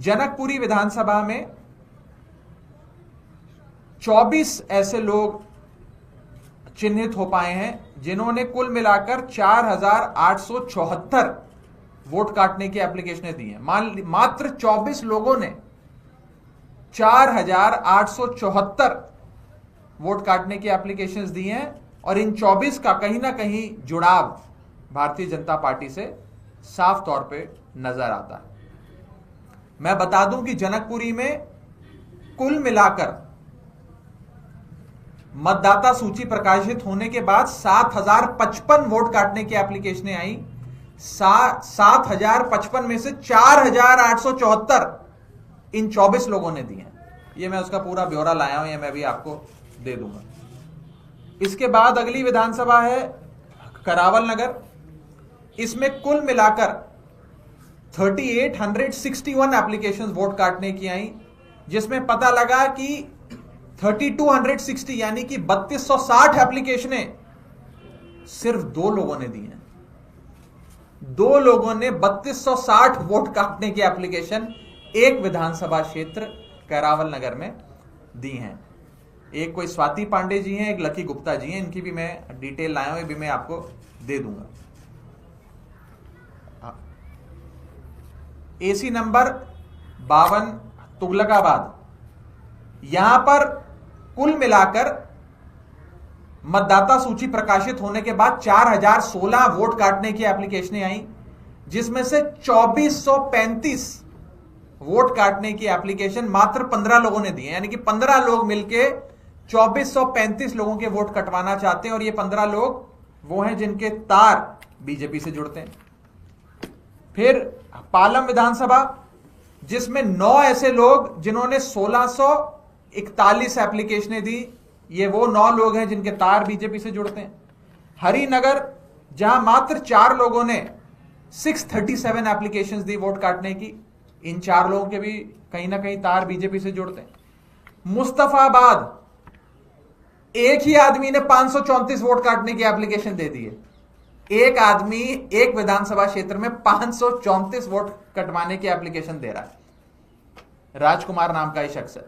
जनकपुरी विधानसभा में 24 ऐसे लोग चिन्हित हो पाए हैं जिन्होंने कुल मिलाकर 4,874 वोट काटने की एप्लीकेशनें दी हैं। मात्र 24 लोगों ने 4,874 वोट काटने की एप्लीकेशंस दी हैं और इन 24 का कहीं ना कहीं जुड़ाव भारतीय जनता पार्टी से साफ तौर पे नजर आता है। मैं बता दूं कि जनकपुरी में कुल मिलाकर मतदाता सूची प्रकाशित होने के बाद 7,055 वोट काटने की एप्लीकेशनें आई। 7,055 में से 4,874 इन 24 लोगों ने दी हैं। ये मैं उसका पूरा ब्यौरा लाया हूं, ये मैं भी आपको दे दूंगा। इसके बाद अगली विधानसभा है करावल नगर। इसमें कुल मिलाकर 3,861 एप्लीकेशंस वोट काटने की आई, जिसमें पता लगा कि 3,260 यानी कि 3,260 एप्लीकेशनें सिर्फ 2 लोगों ने दी हैं। 2 लोगों ने 3,260 वोट काटने की एप्लीकेशन एक विधानसभा क्षेत्र करावल नगर में दी हैं। एक कोई स्वाति पांडे जी हैं, एक लकी गुप्ता जी हैं, इनकी भी मैं डिटेल लाया हूं, ये भी मैं आपको दे दूंगा। एसी नंबर 52 तुगलकाबाद, यहां पर कुल मिलाकर मतदाता सूची प्रकाशित होने के बाद 4,016 वोट काटने की एप्लीकेशनें आई, जिसमें से 2,435 वोट काटने की एप्लीकेशन मात्र 15 लोगों ने दी है। यानी कि 15 लोग मिलके 2,435 लोगों के वोट कटवाना चाहते हैं और ये 15 लोग वो हैं जिनके तार बीजेपी से जुड़ते हैं। फिर पालम विधानसभा, जिसमें 9 ऐसे लोग जिन्होंने 1,641 एप्लीकेशनें दी, ये वो 9 लोग हैं जिनके तार बीजेपी से जुड़ते हैं। हरिनगर, जहां मात्र 4 लोगों ने 637 एप्लीकेशंस दी वोट काटने की, इन 4 लोगों के भी कहीं ना कहीं तार बीजेपी से जुड़ते हैं। मुस्तफाबाद, एक ही आदमी ने 534 वोट काटने की एप्लीकेशन दे दी है। एक आदमी एक विधानसभा क्षेत्र में 534 वोट कटवाने की एप्लीकेशन दे रहा है, राजकुमार नाम का ही शख्स है।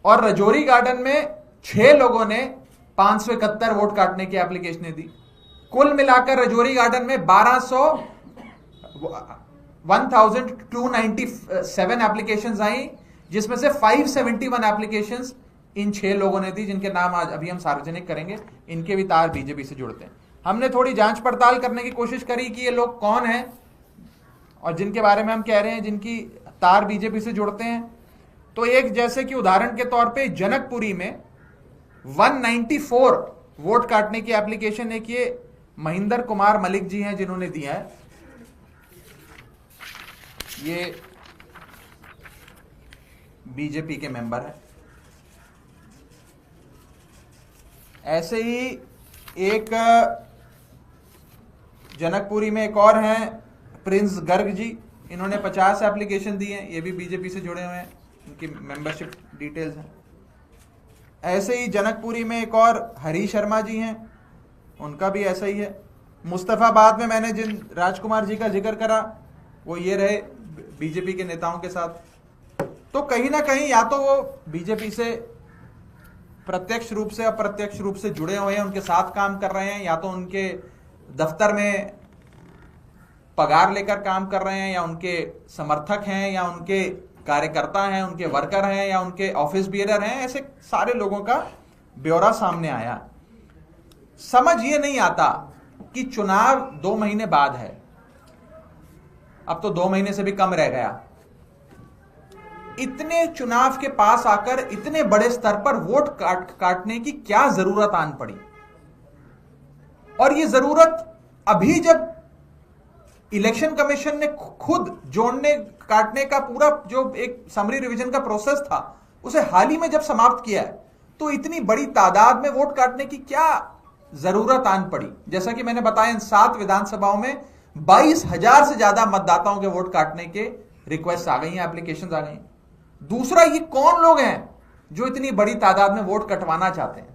और रजौरी गार्डन में 6 लोगों ने 571 वोट काटने की एप्लीकेशनें दी। कुल मिलाकर रजौरी गार्डन में 1,297 एप्लीकेशंस आई, जिसमें से 571 एप्लीकेशंस इन 6 लोगों ने दी, जिनके नाम आज अभी हम सार्वजनिक करेंगे। इनके भी तार बीजेपी से जुड़ते हैं। हमने थोड़ी जांच पड़ताल करने की कोशिश करी कि ये लोग कौन हैं और जिनके बारे में हम कह रहे हैं जिनकी तार बीजेपी से जुड़ते हैं। तो एक, जैसे कि उदाहरण के तौर पे जनकपुरी में 194 वोट काटने की एप्लीकेशन एक ये महेंद्र कुमार मलिक जी हैं जिन्होंने दिया है। ये बीजेपी के मेंबर है। ऐसे ही एक जनकपुरी में एक और हैं प्रिंस गर्ग जी, इन्होंने 50 एप्लीकेशन दी हैं, ये भी बीजेपी से जुड़े हुए हैं, इनकी मेंबरशिप डिटेल्स हैं। ऐसे ही जनकपुरी में एक और हरी शर्मा जी हैं, उनका भी ऐसा ही है। मुस्तफाबाद में मैंने जिन राजकुमार जी का जिक्र करा वो ये रहे बीजेपी के नेताओं के साथ। तो कहीं ना कहीं या तो वो बीजेपी से प्रत्यक्ष रूप से अप्रत्यक्ष रूप से जुड़े हुए हैं, उनके साथ काम कर रहे हैं, या तो उनके दफ्तर में पगार लेकर काम कर रहे हैं, या उनके समर्थक हैं, या उनके कार्यकर्ता हैं, उनके वर्कर हैं, या उनके ऑफिस बियरर हैं। ऐसे सारे लोगों का ब्यौरा सामने आया। समझ ये नहीं आता कि चुनाव 2 महीने बाद है, अब तो 2 महीने से भी कम रह गया। इतने चुनाव के पास आकर इतने बड़े स्तर पर वोट काटने की क्या जरूरत आन पड़ी? और ये जरूरत अभी जब इलेक्शन कमीशन ने खुद जोड़ने काटने का पूरा जो एक समरी रिवीजन का प्रोसेस था उसे हाल ही में जब समाप्त किया है, तो इतनी बड़ी तादाद में वोट काटने की क्या जरूरत आन पड़ी? जैसा कि मैंने बताया, इन 7 विधानसभाओं में 22,000 से ज्यादा मतदाताओं के वोट काटने के रिक्वेस्ट आ गई हैं, एप्लीकेशंस आ गई हैं। दूसरा, ये कौन लोग हैं जो इतनी बड़ी तादाद में वोट कटवाना चाहते हैं?